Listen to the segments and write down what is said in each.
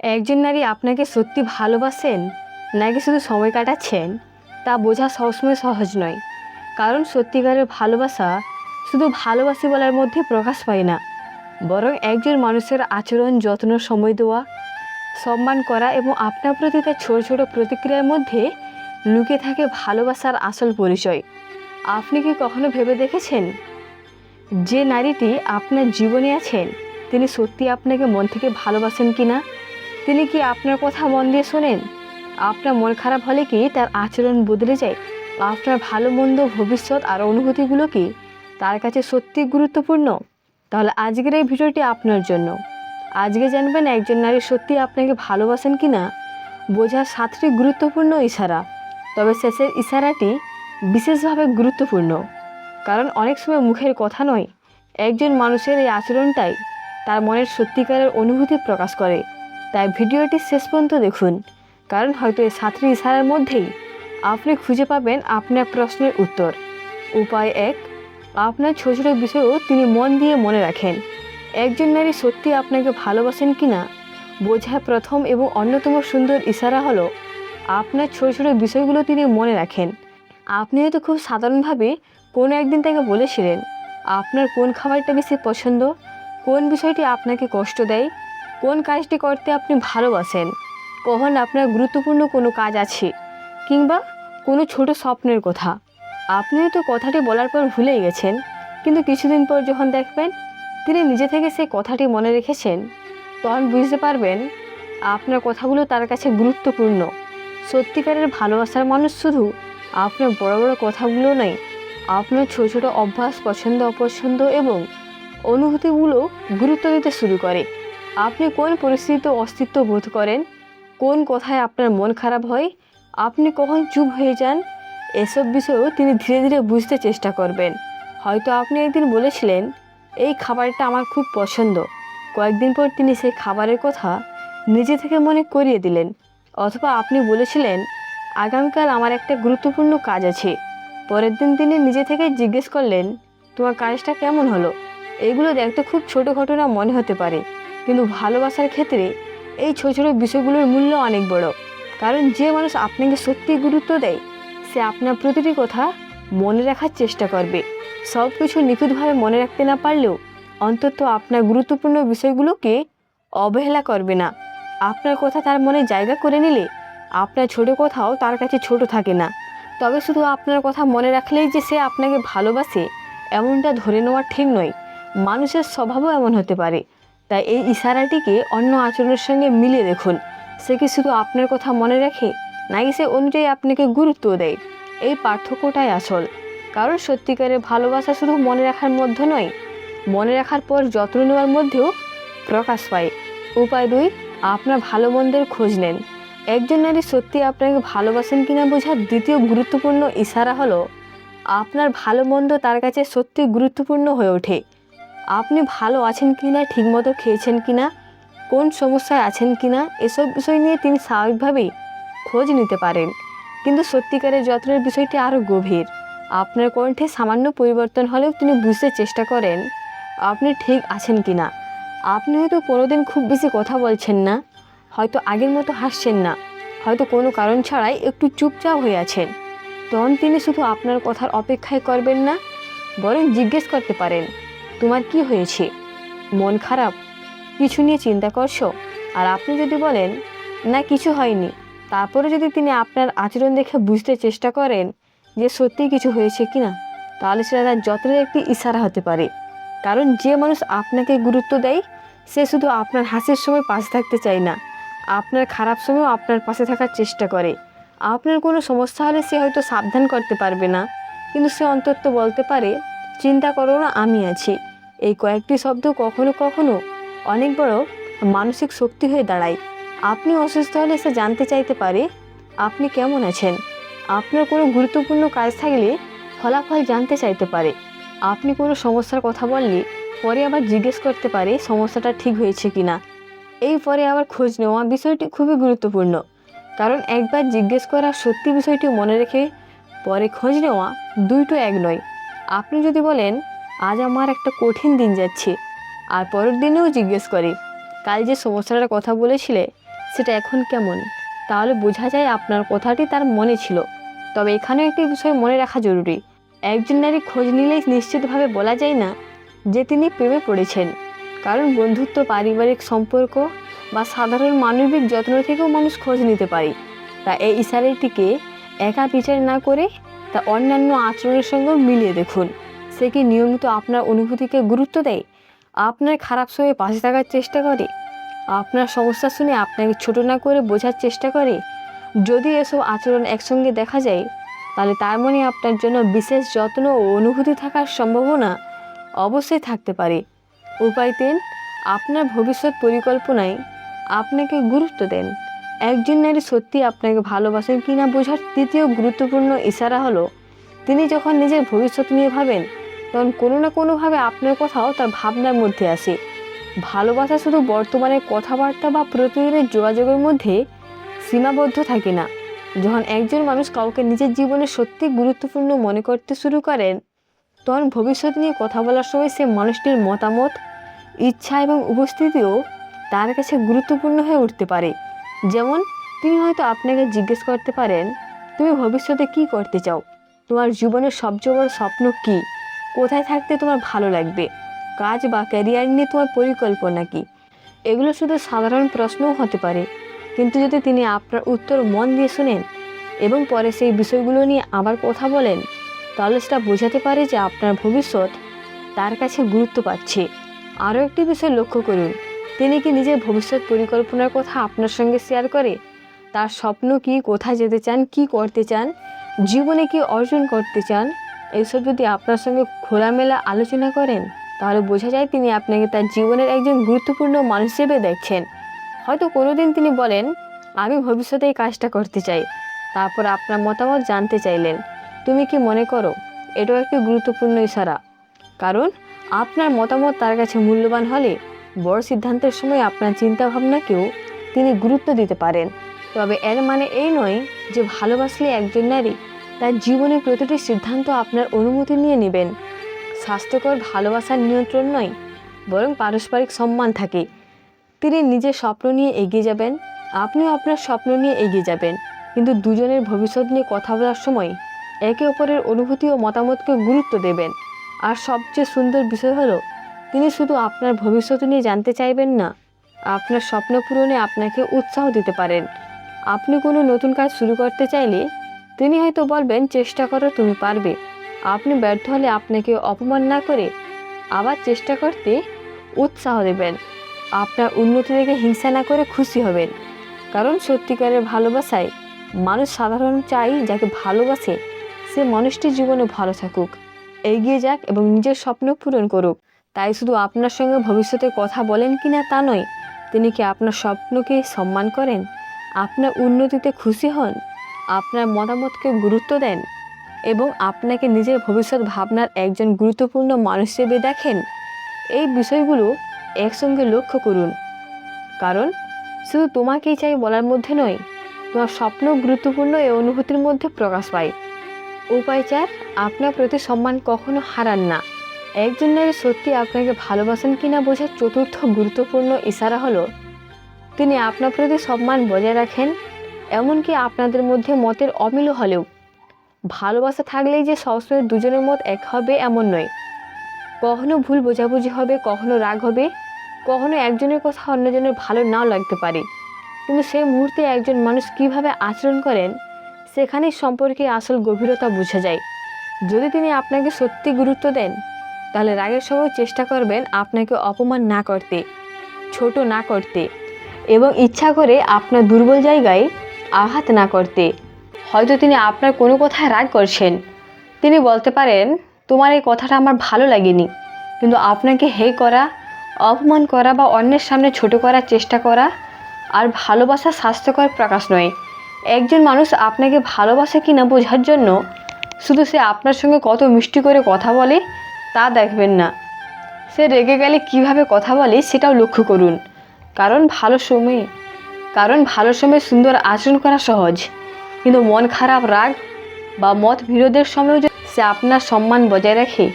একজন নারী আপনাকে সত্যি ভালোবাসেন নাকি শুধু সময় কাটাচ্ছেন তা বোঝা সবসময় সহজ নয়। কারণ সত্যিকারের ভালোবাসা শুধু ভালোবাসি বলার মধ্যে প্রকাশ পায় না, বরং একজন মানুষের আচরণ, যত্ন, সময় দেওয়া, সম্মান করা এবং আপনার প্রতি তার ছোট ছোট প্রতিক্রিয়ার মধ্যে লুকিয়ে থাকে ভালোবাসার আসল পরিচয়। আপনি কি কখনো ভেবে দেখেছেন যে নারীটি আপনার জীবনে আছেন তিনি সত্যি আপনাকে মন থেকে ভালোবাসেন কিনা? তিনি কি আপনার কথা মন দিয়ে শোনেন? আপনার মন খারাপ হলে কি তার আচরণ বদলে যায়? আপনার ভালো মন্দ, ভবিষ্যৎ আর অনুভূতিগুলো কি তার কাছে সত্যি গুরুত্বপূর্ণ? তাহলে আজকের এই ভিডিওটি আপনার জন্য। আজকে জানবেন একজন নারী সত্যি আপনাকে ভালোবাসেন কিনা বোঝার 7টি গুরুত্বপূর্ণ ইশারা। তবে শেষের ইশারাটি বিশেষভাবে গুরুত্বপূর্ণ, কারণ অনেক সময় মুখের কথা নয়, একজন মানুষের এই আচরণটাই তার মনের সত্যিকারের অনুভূতি প্রকাশ করে। তাই ভিডিওটি শেষ পর্যন্ত দেখুন, কারণ হয়তো এই 7টি ইশারার মধ্যেই আপনি খুঁজে পাবেন আপনার প্রশ্নের উত্তর। উপায় 1, আপনার ছোট ছোট বিষয়ও তিনি মন দিয়ে মনে রাখেন। একজন নারী সত্যি আপনাকে ভালোবাসেন কিনা বোঝার প্রথম এবং অন্যতম সুন্দর ইশারা হলো আপনার ছোট ছোট বিষয়গুলো তিনি মনে রাখেন। আপনি হয়তো খুব সাধারণভাবে কোনো একদিন তাকে বলেছিলেন আপনার কোন খাবারটা বেশি পছন্দ, কোন বিষয়টি আপনাকে কষ্ট দেয়, কোন কাজটি করতে আপনি ভালোবাসেন, কখন আপনার গুরুত্বপূর্ণ কোনো কাজ আছে, কিংবা কোনো ছোট স্বপ্নের কথা। আপনি হয়তো কথাটি বলার পর ভুলেই গেছেন, কিন্তু কিছুদিন পর যখন দেখবেন তিনি নিজে থেকে সেই কথাটি মনে রেখেছেন, তখন বুঝতে পারবেন আপনার কথাগুলো তার কাছে গুরুত্বপূর্ণ। সত্যিকারের ভালোবাসার মানুষ শুধু আপনার বড় বড় কথাগুলো নয়, আপনার ছোট ছোট অভ্যাস, পছন্দ অপছন্দ এবং অনুভূতিগুলো গুরুত্ব দিতে শুরু করে। আপনি কোন পরিস্থিতিতে অস্তিত্ব বোধ করেন, কোন কথায় আপনার মন খারাপ হয়, আপনি কখন চুপ হয়ে যান, এসব বিষয়েও তিনি ধীরে ধীরে বুঝতে চেষ্টা করবেন। হয়তো আপনি একদিন বলেছিলেন এই খাবারটা আমার খুব পছন্দ, কয়েকদিন পর তিনি সেই খাবারের কথা নিজে থেকে মনে করিয়ে দিলেন। অথবা আপনি বলেছিলেন আগামীকাল আমার একটা গুরুত্বপূর্ণ কাজ আছে, পরের দিন তিনি নিজে থেকে জিজ্ঞেস করলেন তোমার কাজটা কেমন হলো। এগুলো দেখতে খুব ছোট ঘটনা মনে হতে পারে, কিন্তু ভালোবাসার ক্ষেত্রে এই ছোট ছোট বিষয়গুলোর মূল্য অনেক বড়। কারণ যে মানুষ আপনাকে সত্যি গুরুত্ব দেয় সে আপনার প্রতিটি কথা মনে রাখার চেষ্টা করবে। সব কিছু নিখুঁতভাবে মনে রাখতে না পারলেও অন্তত আপনার গুরুত্বপূর্ণ বিষয়গুলোকে অবহেলা করবে না। আপনার কথা তার মনে জায়গা করে নিলে আপনার ছোট কথাও তার কাছে ছোট থাকে না। তবে শুধু আপনার কথা মনে রাখলেই যে সে আপনাকে ভালোবাসে এমনটা ধরে নেওয়া ঠিক নয়। মানুষের স্বভাবও এমন হতে পারে। তাই এই ইশারাটিকে অন্য আচরণের সঙ্গে মিলিয়ে দেখুন, সে কি শুধু আপনার কথা মনে রাখে নাকি সে অনুযায়ী আপনাকে গুরুত্ব দেয়। এই পার্থক্যটাই আসল। কারণ সত্যিকারের ভালোবাসা শুধু মনে রাখার মধ্যে নয়, মনে রাখার পর যত্ন নেওয়ার মধ্যেও প্রকাশ পায়। উপায় 2, আপনার ভালো মন্দের খোঁজ নেন। একজন নারী সত্যি আপনাকে ভালোবাসেন কিনা বোঝার দ্বিতীয় গুরুত্বপূর্ণ ইশারা হলো আপনার ভালো মন্দ তার কাছে সত্যি গুরুত্বপূর্ণ হয়ে ওঠে। আপনি ভালো আছেন কিনা, ঠিকমতো খেয়েছেন কিনা, কোন সমস্যায় আছেন কিনা, এসব বিষয় নিয়ে তিনি স্বাভাবিকভাবেই খোঁজ নিতে পারেন। কিন্তু সত্যিকারের যত্নের বিষয়টি আরও গভীর। আপনার কণ্ঠে সামান্য পরিবর্তন হলেও তিনি বুঝতে চেষ্টা করেন আপনি ঠিক আছেন কিনা। আপনি হয়তো কোনোদিন খুব বেশি কথা বলছেন না, হয়তো আগের মতো হাসছেন না, হয়তো কোনো কারণ ছাড়াই একটু চুপচাপ হয়ে আছেন। তখন তিনি শুধু আপনার কথার অপেক্ষায় করবেন না, বরং জিজ্ঞেস করতে পারেন তোমার কি হয়েছে, মন খারাপ, কিছু নিয়ে চিন্তা করছো? আর আপনি যদি বলেন না কিছু হয়নি, তারপরে যদি তিনি আপনার আচরণ দেখে বুঝতে চেষ্টা করেন যে সত্যিই কিছু হয়েছে কিনা, তাহলে সেটা তার যত্নের একটি ইশারা হতে পারে। কারণ যে মানুষ আপনাকে গুরুত্ব দেয় সে শুধু আপনার হাসির সময় পাশে থাকতে চায় না, আপনার খারাপ সময়ও আপনার পাশে থাকার চেষ্টা করে। আপনার কোনো সমস্যা হলে সে হয়তো সাবধান করতে পারবে না, কিন্তু সে অন্তত বলতে পারে চিন্তা করো না, আমি আছি। এই কয়েকটি শব্দ কখনো কখনো অনেক বড় মানসিক শক্তি হয়ে দাঁড়ায়। আপনি অসুস্থ হলে সে জানতে চাইতে পারে আপনি কেমন আছেন। আপনার কোনো গুরুত্বপূর্ণ কাজ থাকলে ফলাফল জানতে চাইতে পারে। আপনি কোনো সমস্যার কথা বললে পরে আবার জিজ্ঞেস করতে পারে সমস্যাটা ঠিক হয়েছে কিনা। এই পরে আবার খোঁজ নেওয়া বিষয়টি খুবই গুরুত্বপূর্ণ। কারণ একবার জিজ্ঞেস করা, সত্যি বিষয়টি মনে রেখে পরে খোঁজ নেওয়া, দুইটো এক নয়। আপনি যদি বলেন আজ আমার একটা কঠিন দিন যাচ্ছে, আর পরের দিনেও জিজ্ঞেস করে কাল যে সমস্যাটার কথা বলেছিলে সেটা এখন কেমন, তাহলে বোঝা যায় আপনার কথাটি তার মনে ছিল। তবে এখানেও একটি বিষয় মনে রাখা জরুরি, একজন নারী খোঁজ নিলেই নিশ্চিতভাবে বলা যায় না যে তিনি প্রেমে পড়েছেন। কারণ বন্ধুত্ব, পারিবারিক সম্পর্ক বা সাধারণ মানবিক যত্ন থেকেও মানুষ খোঁজ নিতে পারে। তা এই ইশারাটিকে একা বিচার না করে তা অন্যান্য আচরণের সঙ্গেও মিলিয়ে দেখুন। সে কি নিয়মিত আপনার অনুভূতিকে গুরুত্ব দেয়, আপনার খারাপ সময়ে পাশে থাকার চেষ্টা করে, আপনার সমস্যা শুনে আপনাকে ছোট না করে বোঝার চেষ্টা করে? যদি এসব আচরণ একসঙ্গে দেখা যায়, তাহলে তার মানে আপনার জন্য বিশেষ যত্ন ও অনুভূতি থাকার সম্ভাবনা অবশ্যই থাকতে পারে। উপায় 3, আপনার ভবিষ্যৎ পরিকল্পনায় আপনাকে গুরুত্ব দেন। একজন নারী সত্যি আপনাকে ভালোবাসেন কিনা বোঝার তৃতীয় গুরুত্বপূর্ণ ইশারা হলো, তিনি যখন নিজের ভবিষ্যৎ নিয়ে ভাবেন, তখন কোনো না কোনোভাবে আপনার কথাও তার ভাবনার মধ্যে আসে। ভালোবাসা শুধু বর্তমানের কথাবার্তা বা প্রতিদিনের যোগাযোগের মধ্যে সীমাবদ্ধ থাকে না। যখন একজন মানুষ কাউকে নিজের জীবনে সত্যি গুরুত্বপূর্ণ মনে করতে শুরু করেন, তখন ভবিষ্যৎ নিয়ে কথা বলার সময় সে মানুষটির মতামত, ইচ্ছা এবং উপস্থিতিও তার কাছে গুরুত্বপূর্ণ হয়ে উঠতে পারে। যেমন তিনি হয়তো আপনাকে জিজ্ঞেস করতে পারেন, তুমি ভবিষ্যতে কি করতে চাও, তোমার জীবনের সবচেয়ে বড় স্বপ্ন কী, কোথায় থাকতে তোমার ভালো লাগবে, কাজ বা ক্যারিয়ার নিয়ে তোমার পরিকল্পনা কী। এগুলো শুধু সাধারণ প্রশ্নও হতে পারে, কিন্তু যদি তিনি আপনার উত্তর মন দিয়ে শুনেন এবং পরে সেই বিষয়গুলো নিয়ে আবার কথা বলেন, তাহলে সেটা বোঝাতে পারে যে আপনার ভবিষ্যৎ তার কাছে গুরুত্ব পাচ্ছে। আরও একটি বিষয় লক্ষ্য করুন, তিনি কি নিজের ভবিষ্যৎ পরিকল্পনার কথা আপনার সঙ্গে শেয়ার করে? তার স্বপ্ন কি, কোথায় যেতে চান, কি করতে চান, জীবনে কি অর্জন করতে চান, এইসব যদি আপনার সঙ্গে খোলামেলা আলোচনা করেন, তাহলে বোঝা যায় তিনি আপনাকে তার জীবনের একজন গুরুত্বপূর্ণ মানুষ হিসেবে দেখছেন। হয়তো কোনোদিন তিনি বলেন, আমি ভবিষ্যতে এই কাজটা করতে চাই, তারপর আপনার মতামত জানতে চাইলেন, তুমি কি মনে করো? এটাও একটি গুরুত্বপূর্ণ ইশারা, কারণ আপনার মতামত তার কাছে মূল্যবান হলে বড় সিদ্ধান্তের সময় আপনার চিন্তাভাবনাকেও তিনি গুরুত্ব দিতে পারেন। তবে এর মানে এই নয় যে ভালোবাসলে একজন নারী তার জীবনের প্রতিটি সিদ্ধান্ত আপনার অনুমতি নিয়ে নেবেন। স্বাস্থ্যকর ভালোবাসার নিয়ন্ত্রণ নয়, বরং পারস্পরিক সম্মান থাকে। তিনি নিজের স্বপ্ন নিয়ে এগিয়ে যাবেন, আপনিও আপনার স্বপ্ন নিয়ে এগিয়ে যাবেন, কিন্তু দুজনের ভবিষ্যৎ নিয়ে কথা বলার সময় একে অপরের অনুভূতি ও মতামতকে গুরুত্ব দেবেন। আর সবচেয়ে সুন্দর বিষয় হলো, তিনি শুধু আপনার ভবিষ্যৎ নিয়ে জানতে চাইবেন না, আপনার স্বপ্ন পূরণে আপনাকে উৎসাহ দিতে পারেন। আপনি কোনো নতুন কাজ শুরু করতে চাইলে তিনি হয়তো বলবেন, চেষ্টা করো, তুমি পারবে। আপনি ব্যর্থ হলে আপনাকে অপমান না করে আবার চেষ্টা করতে উৎসাহ দেবেন। আপনার উন্নতি দেখে হিংসা না করে খুশি হবেন। কারণ সত্যিকারের ভালোবাসায় মানুষ সাধারণত চায় যাকে ভালোবাসে সে মানুষটি জীবনে ভালো থাকুক, এগিয়ে যাক এবং নিজের স্বপ্ন পূরণ করুক। তাই শুধু আপনার সঙ্গে ভবিষ্যতে কথা বলেন কি না তা নয়, তিনি কি আপনার স্বপ্নকে সম্মান করেন, আপনার উন্নতিতে খুশি হন, আপনার মতামতকে গুরুত্ব দেন এবং আপনাকে নিজের ভবিষ্যৎ ভাবনার একজন গুরুত্বপূর্ণ মানুষ হিসেবে দেখেন। এই বিষয়গুলো একসঙ্গে লক্ষ্য করুন, কারণ শুধু তোমাকেই চাই বলার মধ্যে নয়, তোমার স্বপ্ন গুরুত্বপূর্ণ এই অনুভূতির মধ্যে প্রকাশ পায়। উপায় 4, আপনার প্রতি সম্মান কখনো হারান না। একজন নারী সত্যি আপনাকে ভালোবাসেন কিনা বোঝার চতুর্থ গুরুত্বপূর্ণ ইশারা হলো, তিনি আপনার প্রতি সম্মান বজায় রাখেন, এমনকি আপনাদের মধ্যে মতের অমিল হলেও। ভালোবাসা থাকলেই যে সবসময় দুজনের মত এক হবে এমন নয়। কখনো ভুল বোঝাবুঝি হবে, কখনো রাগ হবে, কখনো একজনের কথা অন্যজনের ভালো নাও লাগতে পারে, কিন্তু সেই মুহূর্তে একজন মানুষ কীভাবে আচরণ করেন সেখানেই সম্পর্কে আসল গভীরতা বোঝা যায়। যদি তিনি আপনাকে সত্যি গুরুত্ব দেন, তাহলে রাগের সময় চেষ্টা করবেন আপনাকে অপমান না করতে, ছোট না করতে এবং ইচ্ছা করে আপনার দুর্বল জায়গায় আঘাত না করতে। হয়তো তিনি আপনার কোনো কথায় রাগ করছেন, তিনি বলতে পারেন, তোমার এই কথাটা আমার ভালো লাগেনি, কিন্তু আপনাকে হে করা, অপমান করা বা অন্যের সামনে ছোট করার চেষ্টা করা আর ভালোবাসা স্বাস্থ্যকর প্রকাশ নয়। একজন মানুষ আপনাকে ভালোবাসে কিনা বোঝার জন্য শুধু সে আপনার সঙ্গে কত মিষ্টি করে কথা বলে তা দেখবেন না, সে রেগে গেলে কিভাবে কথা বলে সেটাও লক্ষ্য করুন। কারণ ভালো সময়ে সুন্দর আচরণ করা সহজ, কিন্তু মন খারাপ, রাগ বা মত বিরোধের সময়ও যদি সে আপনার সম্মান বজায় রাখে,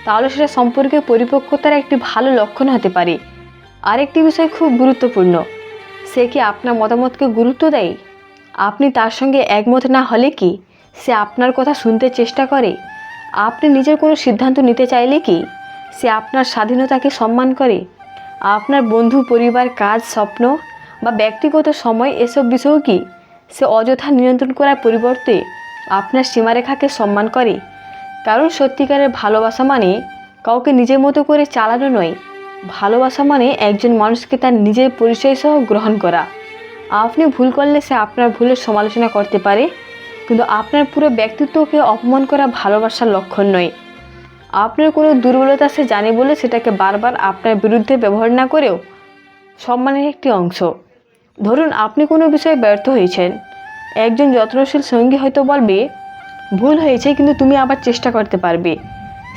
তাহলে সেটা সম্পর্কে পরিপক্কতার একটি ভালো লক্ষণ হতে পারে। আরেকটি বিষয় খুব গুরুত্বপূর্ণ, সে সে কি আপনার মতামতকে গুরুত্ব দেয়? আপনি তার সঙ্গে একমত না হলে কি সে আপনার কথা শুনতে চেষ্টা করে? আপনি নিজের কোনো সিদ্ধান্ত নিতে চাইলে কি সে আপনার স্বাধীনতাকে সম্মান করে? আপনার বন্ধু, পরিবার, কাজ, স্বপ্ন বা ব্যক্তিগত সময় এসব বিষয়েও কি সে অযথা নিয়ন্ত্রণ করার পরিবর্তে আপনার সীমারেখাকে সম্মান করে? কারণ সত্যিকারের ভালোবাসা মানে কাউকে নিজের মতো করে চালানো নয়। ভালোবাসা মানে একজন মানুষকে তার নিজের পরিচয় সহ গ্রহণ করা। আপনি ভুল করলে সে আপনার ভুলের সমালোচনা করতে পারে, কিন্তু আপনার পুরো ব্যক্তিত্বকে অপমান করা ভালোবাসার লক্ষণ নয়। আপনার কোনো দুর্বলতা সে জানে বলে সেটাকে বারবার আপনার বিরুদ্ধে ব্যবহার না করেও সম্মানের একটি অংশ। ধরুন আপনি কোনো বিষয়ে ব্যর্থ হয়েছেন, একজন যত্নশীল সঙ্গী হয়তো বলবে, ভুল হয়েছে কিন্তু তুমি আবার চেষ্টা করতে পারবে।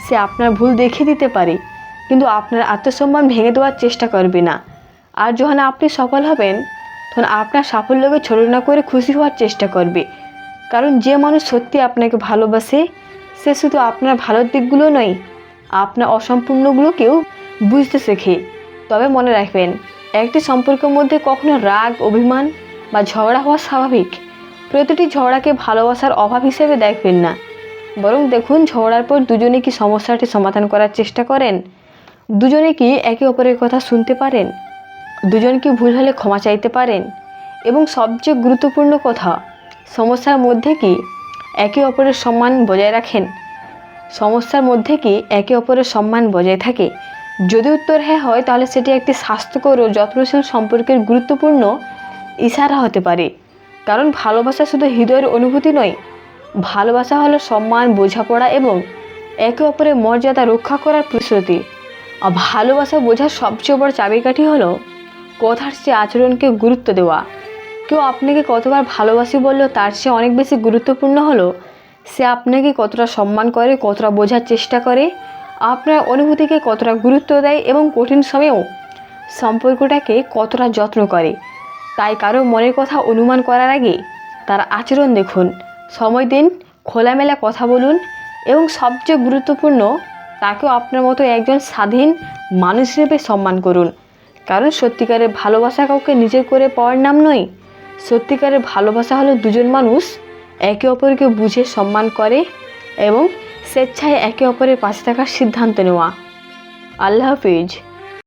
সে আপনার ভুল দেখিয়ে দিতে পারে, কিন্তু আপনার আত্মসম্মান ভেঙে দেওয়ার চেষ্টা করবে না। আর যখন আপনি সফল হবেন তখন আপনার সাফল্যকে ছোট না করে খুশি হওয়ার চেষ্টা করবে। কারণ যে মানুষ সত্যি আপনাকে ভালোবাসে সে শুধু আপনার ভালোর দিকগুলো নয়, আপনার অসম্পূর্ণগুলোকেও বুঝতে শেখে। তবে মনে রাখবেন, একটি সম্পর্কের মধ্যে কখনো রাগ, অভিমান বা ঝগড়া হওয়া স্বাভাবিক। প্রতিটি ঝগড়াকে ভালোবাসার অভাব হিসেবে দেখবেন না, বরং দেখুন ঝগড়ার পর দুজনে কি সমস্যাটি সমাধান করার চেষ্টা করেন, দুজনে কি একে অপরের কথা শুনতে পারেন, দুজন কি ভুল হলে ক্ষমা চাইতে পারেন, এবং সবচেয়ে গুরুত্বপূর্ণ কথা, সমস্যার মধ্যে কি একে অপরের সম্মান বজায় রাখেন। সমস্যার মধ্যে কি একে অপরের সম্মান বজায় থাকে? যদি উত্তর হ্যাঁ হয়, তাহলে সেটি একটি স্বাস্থ্যকর ও যত্নশীল সম্পর্কের গুরুত্বপূর্ণ ইশারা হতে পারে। কারণ ভালোবাসা শুধু হৃদয়ের অনুভূতি নয়, ভালোবাসা হলো সম্মান, বোঝাপড়া এবং একে অপরের মর্যাদা রক্ষা করার প্রতিশ্রুতি। আর ভালোবাসা বোঝার সবচেয়ে বড় চাবিকাঠি হলো কথার চেয়ে আচরণকে গুরুত্ব দেওয়া। কেউ আপনাকে কতবার ভালোবাসি বললেও তার চেয়ে অনেক বেশি গুরুত্বপূর্ণ হলো সে আপনাকে কতটা সম্মান করে, কতটা বোঝার চেষ্টা করে, আপনার অনুভূতিকে কতটা গুরুত্ব দেয় এবং কঠিন সময়েও সম্পর্কটাকে কতটা যত্ন করে। তাই কারো মনের কথা অনুমান করার আগে তার আচরণ দেখুন, সময় দিন, খোলামেলা কথা বলুন এবং সবচেয়ে গুরুত্বপূর্ণ, তাকেও আপনার মতো একজন স্বাধীন মানুষ হিসেবে সম্মান করুন। কারণ সত্যিকারের ভালোবাসা কাউকে নিজের করে পাওয়ার নাম নয়। সত্যিকারের ভালোবাসা হলো দুজন মানুষ একে অপরকে বুঝে সম্মান করে এবং স্বেচ্ছায় একে অপরের পাশে থাকার সিদ্ধান্ত নেওয়া। আল্লাহ হাফিজ।